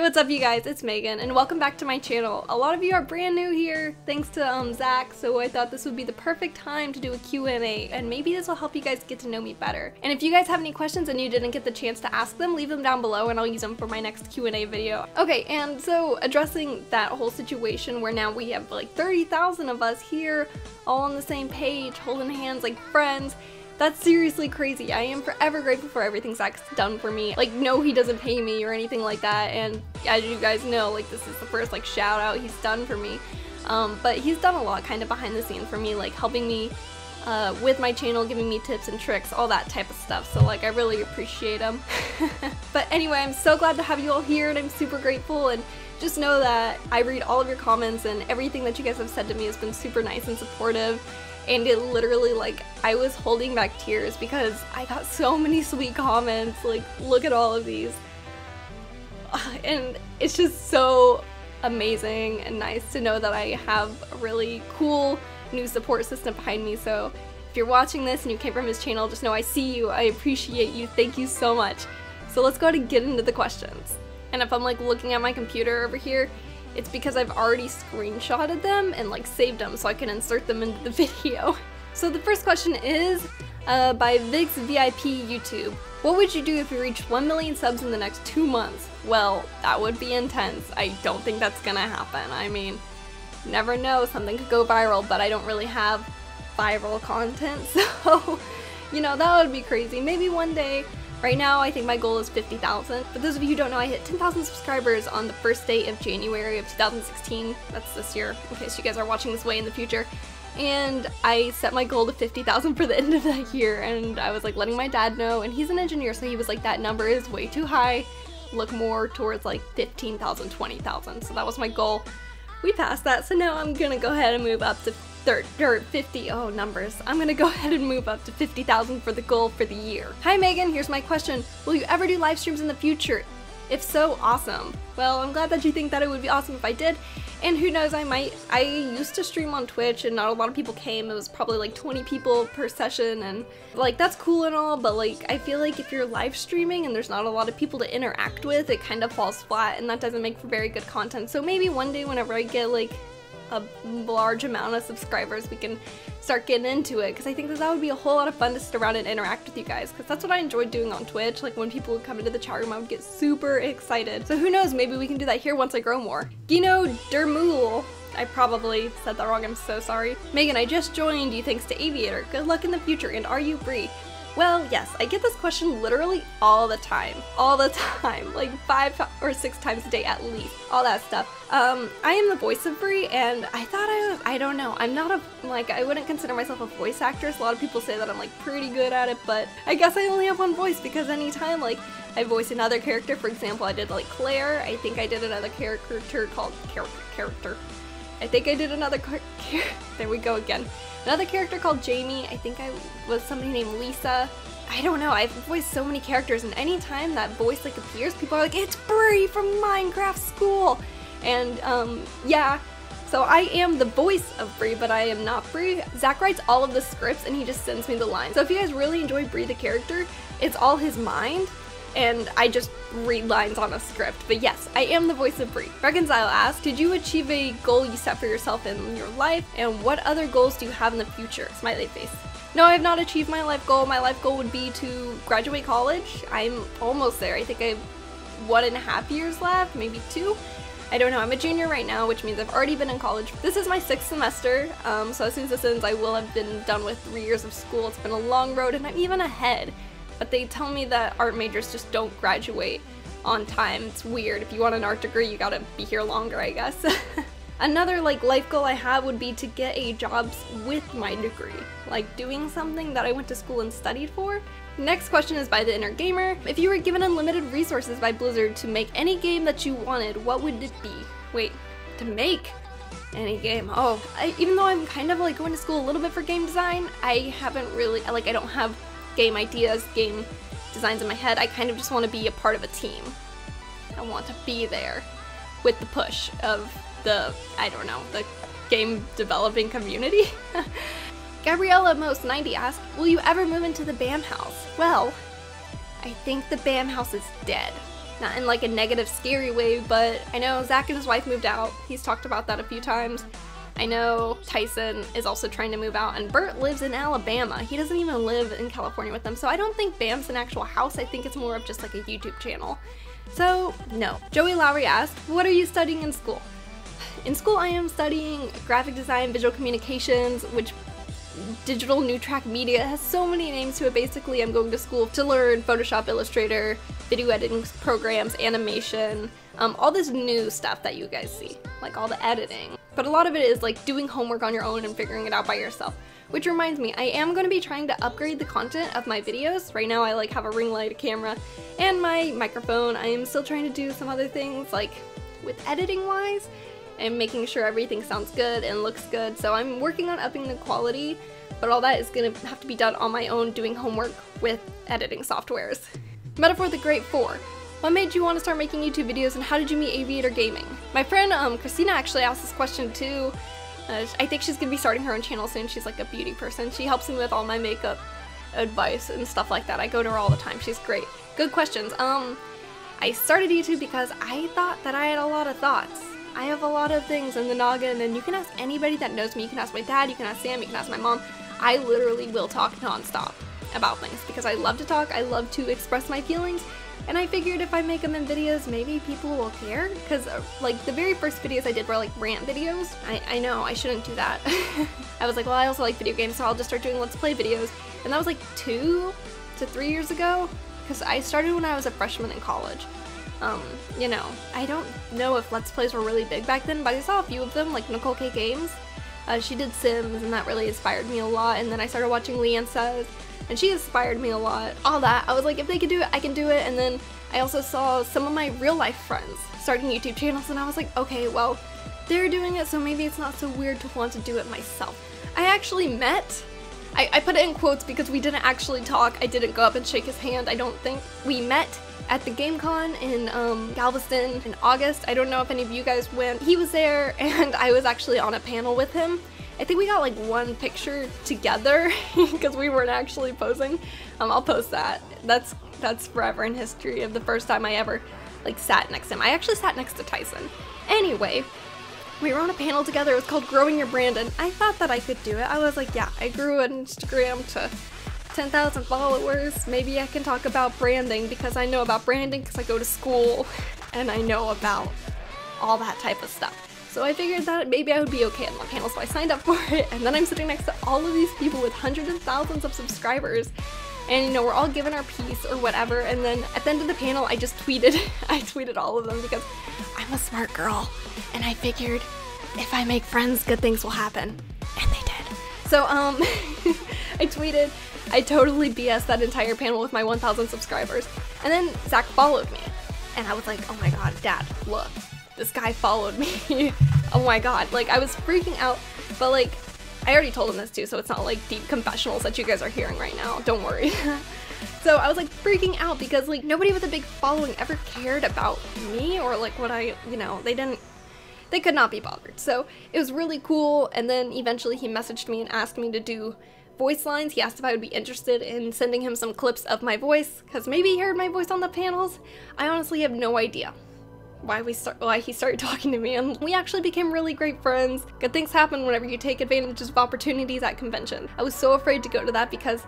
what's up you guys, it's Megan and welcome back to my channel. A lot of you are brand new here thanks to Zach, so I thought this would be the perfect time to do a Q&A and maybe this will help you guys get to know me better. And if you guys have any questions and you didn't get the chance to ask them, leave them down below and I'll use them for my next Q&A video. Okay, and so addressing that whole situation where now we have like 30,000 of us here all on the same page, holding hands like friends. That's seriously crazy. I am forever grateful for everything Zach's done for me. Like, no, he doesn't pay me or anything like that, and as you guys know, like, this is the first, like, shout out he's done for me. But he's done a lot kind of behind the scenes for me, like, helping me with my channel, giving me tips and tricks, all that type of stuff, so, like, I really appreciate him. But anyway, I'm so glad to have you all here, and I'm super grateful, and just know that I read all of your comments, and everything that you guys have said to me has been super nice and supportive. And it literally, like, I was holding back tears because I got so many sweet comments, like, look at all of these. And it's just so amazing and nice to know that I have a really cool new support system behind me. So if you're watching this and you came from his channel, just know I see you, I appreciate you, thank you so much. So let's go ahead and get into the questions. And if I'm like looking at my computer over here, it's because I've already screenshotted them and like saved them so I can insert them into the video. So the first question is by Vig's VIP YouTube. What would you do if you reached 1 million subs in the next 2 months? Well, that would be intense. I don't think that's gonna happen. I mean, never know, something could go viral, but I don't really have viral content, so you know, that would be crazy. Maybe one day. Right now, I think my goal is 50,000. For those of you who don't know, I hit 10,000 subscribers on the first day of January of 2016. That's this year, in case you guys are watching this way in the future. And I set my goal to 50,000 for the end of that year, and I was like letting my dad know, and he's an engineer, so he was like, that number is way too high. Look more towards like 15,000, 20,000. So that was my goal. We passed that, so now I'm gonna go ahead and move up to 50, oh numbers. I'm gonna go ahead and move up to 50,000 for the goal for the year. Hi Megan, here's my question. Will you ever do live streams in the future? If so, awesome. Well, I'm glad that you think that it would be awesome if I did. And who knows, I might. I used to stream on Twitch and not a lot of people came. It was probably like 20 people per session, and like that's cool and all, but like I feel like if you're live streaming and there's not a lot of people to interact with, it kind of falls flat and that doesn't make for very good content. So maybe one day whenever I get like a large amount of subscribers, we can start getting into it, because I think that would be a whole lot of fun to sit around and interact with you guys, because that's what I enjoyed doing on Twitch. Like when people would come into the chat room, I would get super excited. So who knows, maybe we can do that here once I grow more. Gino Dermul, I probably said that wrong, I'm so sorry. Megan, I just joined you thanks to Aviator. Good luck in the future, and are you Bree? Well, yes, I get this question literally all the time, like 5 or 6 times a day at least, all that stuff. I am the voice of Bree, and I thought I don't know, I'm not like, I wouldn't consider myself a voice actress. A lot of people say that I'm like pretty good at it, but I guess I only have one voice, because anytime like I voice another character, for example, I did like Claire, I think I did another character called I think I did another there we go again. Another character called Jamie, I think I was somebody named Lisa. I don't know, I've voiced so many characters, and anytime that voice like appears, people are like, it's Bree from Minecraft School! And yeah, so I am the voice of Bree, but I am not Bree. Zach writes all of the scripts and he just sends me the lines. So if you guys really enjoy Bree the character, it's all his mind, and I just read lines on a script. But yes, I am the voice of Bree. Reconcile asks, did you achieve a goal you set for yourself in your life, and what other goals do you have in the future? Smiley face. No, I have not achieved my life goal. My life goal would be to graduate college. I'm almost there. I think I have 1.5 years left, maybe 2. I don't know. I'm a junior right now, which means I've already been in college. This is my 6th semester, so as soon as this ends, I will have been done with 3 years of school. It's been a long road, and I'm even ahead. But they tell me that art majors just don't graduate on time. It's weird. If you want an art degree, you gotta be here longer, I guess. Another like life goal I have would be to get a job with my degree, like doing something that I went to school and studied for. Next question is by the Inner Gamer. If you were given unlimited resources by Blizzard to make any game that you wanted, what would it be? Wait, to make any game? Oh, even though I'm kind of like going to school a little bit for game design, I haven't really, like I don't have game ideas, game designs in my head. I kind of just want to be a part of a team. I want to be there with the push of the, I don't know, the game developing community. Gabriella Most 90 asked, will you ever move into the Bahm house? Well, I think the Bahm house is dead. Not in like a negative, scary way, but I know Zach and his wife moved out. He's talked about that a few times. I know Tyson is also trying to move out, and Bert lives in Alabama. He doesn't even live in California with them, so I don't think Bam's an actual house. I think it's more of just like a YouTube channel. So, no. Joey Lowry asked, what are you studying in school? In school, I am studying graphic design, visual communications, which digital new track media has so many names to it. Basically, I'm going to school to learn Photoshop, Illustrator, video editing programs, animation, all this new stuff that you guys see, like all the editing. But a lot of it is like doing homework on your own and figuring it out by yourself. Which reminds me, I am going to be trying to upgrade the content of my videos. Right now I like have a ring light, a camera, and my microphone. I am still trying to do some other things like with editing wise and making sure everything sounds good and looks good. So I'm working on upping the quality, but all that is going to have to be done on my own doing homework with editing softwares. Metaphor the Great 4. What made you want to start making YouTube videos, and how did you meet Aviator Gaming? My friend Christina actually asked this question too. I think she's going to be starting her own channel soon. She's like a beauty person. She helps me with all my makeup advice and stuff like that. I go to her all the time. She's great. Good questions. I started YouTube because I thought that I had a lot of thoughts. I have a lot of things in the noggin, and you can ask anybody that knows me. You can ask my dad, you can ask Sam, you can ask my mom. I literally will talk non-stop about things because I love to talk, I love to express my feelings, and I figured if I make them in videos, maybe people will care, because like the very first videos I did were like rant videos. I know, I shouldn't do that. I was like, well, I also like video games, so I'll just start doing Let's Play videos, and that was like 2 to 3 years ago, because I started when I was a freshman in college. You know, I don't know if Let's Plays were really big back then, but I saw a few of them, like Nicole K. Games. She did Sims, and that really inspired me a lot, and then I started watching Leanne Says, and she inspired me a lot. All that, I was like, if they could do it, I can do it, and then I also saw some of my real-life friends starting YouTube channels, and I was like, okay, well, they're doing it, so maybe it's not so weird to want to do it myself. I actually met, I put it in quotes because we didn't actually talk, I didn't go up and shake his hand, I don't think. We met at the GameCon in Galveston in August. I don't know if any of you guys went. He was there, and I was actually on a panel with him. I think we got like one picture together because we weren't actually posing. I'll post that. That's forever in history of the first time I ever like sat next to him. I actually sat next to Tyson. Anyway, we were on a panel together. It was called Growing Your Brand, and I thought that I could do it. I was like, yeah, I grew an Instagram to 10,000 followers. Maybe I can talk about branding because I know about branding because I go to school and I know about all that type of stuff. So I figured that maybe I would be okay on my panel, so I signed up for it, and then I'm sitting next to all of these people with hundreds of thousands of subscribers, and you know, we're all given our piece or whatever, and then at the end of the panel I just tweeted, I tweeted all of them because I'm a smart girl, and I figured if I make friends, good things will happen, and they did. So I tweeted, I totally BS that entire panel with my 1,000 subscribers, and then Zach followed me, and I was like, oh my god, Dad, look, this guy followed me. Oh my god, like I was freaking out, but like I already told him this too, so it's not like deep confessionals that you guys are hearing right now, don't worry. So I was like freaking out because like nobody with a big following ever cared about me or like what I, you know, they could not be bothered. So it was really cool, and then eventually he messaged me and asked me to do voice lines. He asked if I would be interested in sending him some clips of my voice, because maybe he heard my voice on the panels. I honestly have no idea why he started talking to me, and we actually became really great friends. Good things happen whenever you take advantage of opportunities at convention. I was so afraid to go to that because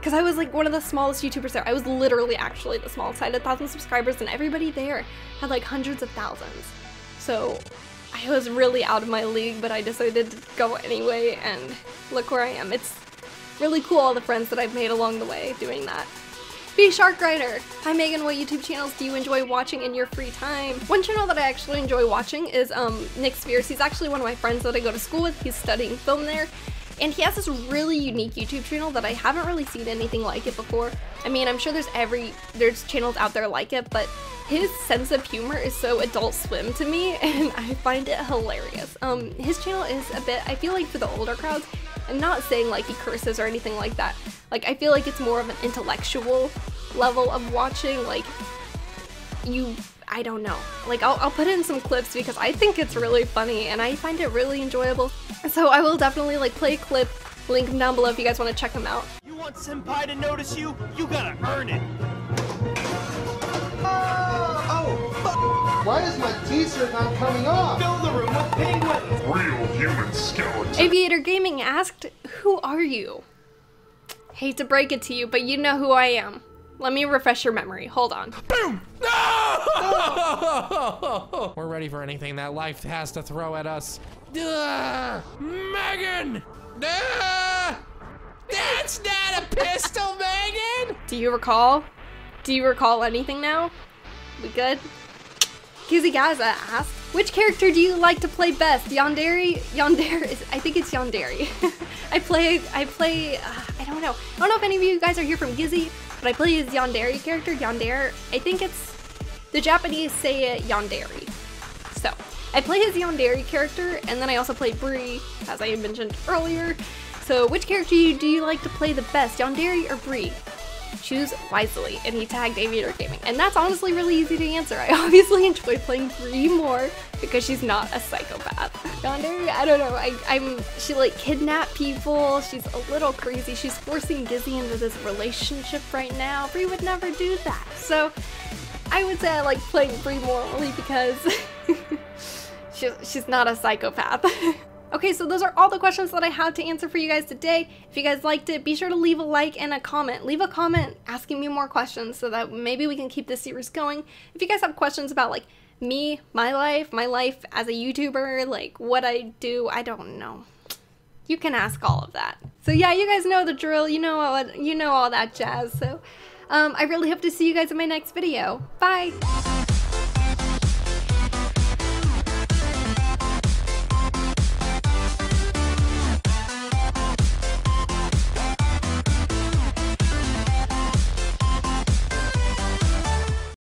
I was like one of the smallest YouTubers there. I was literally actually the smallest. I had 1,000 subscribers, and everybody there had like hundreds of thousands. So I was really out of my league, but I decided to go anyway, and look where I am. It's really cool, all the friends that I've made along the way doing that. Be Shark Rider! Hi Megan, what YouTube channels do you enjoy watching in your free time? One channel that I actually enjoy watching is Nick Spears. He's actually one of my friends that I go to school with. He's studying film there, and he has this really unique YouTube channel that I haven't really seen anything like it before. I mean, I'm sure there's channels out there like it, but his sense of humor is so Adult Swim to me, and I find it hilarious. His channel is a bit, I feel like for the older crowds, I'm not saying like he curses or anything like that. Like, I feel like it's more of an intellectual level of watching, like, I don't know. Like, I'll put in some clips because I think it's really funny and I find it really enjoyable. So I will definitely, like, play a clip, link them down below if you guys want to check them out. You want Senpai to notice you? You gotta earn it. Why is my t-shirt not coming off? Fill the room with penguins! Real human skeleton. Aviator Gaming asked, who are you? Hate to break it to you, but you know who I am. Let me refresh your memory. Hold on. Boom! No! We're ready for anything that life has to throw at us. Megan! That's not a pistol, Megan! Do you recall? Do you recall anything now? We good? Kizzy Gaza asked, which character do you like to play best? Yandere? I think it's Yandere. I play, I don't know. I don't know if any of you guys are here from Gizzy, but I play his Yandere character, Yandere. I think it's, the Japanese say it Yandere. So, I play his Yandere character, and then I also play Bree, as I mentioned earlier. So, which character do you like to play the best, Yandere or Bree? Choose wisely, and he tagged Aviator Gaming. And that's honestly really easy to answer. I obviously enjoy playing Bree more because she's not a psychopath. Yandere, I don't know, she like kidnapped people, she's a little crazy, she's forcing Gizzy into this relationship right now. Bree would never do that. So I would say I like playing Bree more only because she's not a psychopath. Okay, so those are all the questions that I had to answer for you guys today. If you guys liked it, be sure to leave a like and a comment. Leave a comment asking me more questions so that maybe we can keep this series going. If you guys have questions about like me, my life as a YouTuber, like what I do, I don't know. You can ask all of that. So yeah, you guys know the drill. You know all that jazz. So I really hope to see you guys in my next video. Bye.